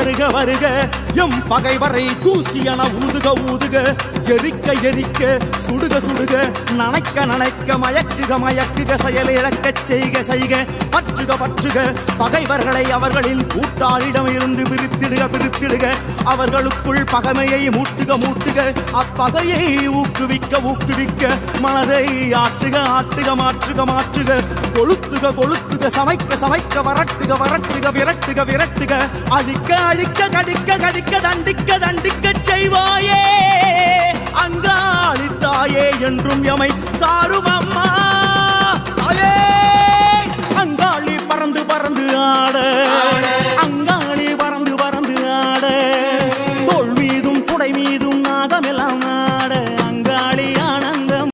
வருக வருக எம் பகைவரை தூசியன ஊதுக ஊதுக எரிக்க எரிக்க சுடுக சுடுக நனைக்க நனைக்க மயக்குக மயக்குக செயலிழக்க செய்க செய்க பற்றுக பற்றுக பகைவர்களை அவர்களின் கூட்டாளிடம் இருந்து பிரித்திடுக பிரித்திடுக அவர்களுக்குள் பகைமையை மூட்டுக மூட்டுக அப்பகையை ஊக்குவிக்க ஊக்குவிக்க மனதை ஆட்டுக ஆட்டுக மாற்றுக மாற்றுக கொளுத்துக கொளுத்துக சமைக்க சமைக்க வரட்டுக வரட்டுக விரட்டுக விரட்டுக அழிக்க அழிக்க கடிக்க கடிக்க தண்டிக்க தண்டிக்க செய்வாயே அங்காளித்தாயே என்றும் எமை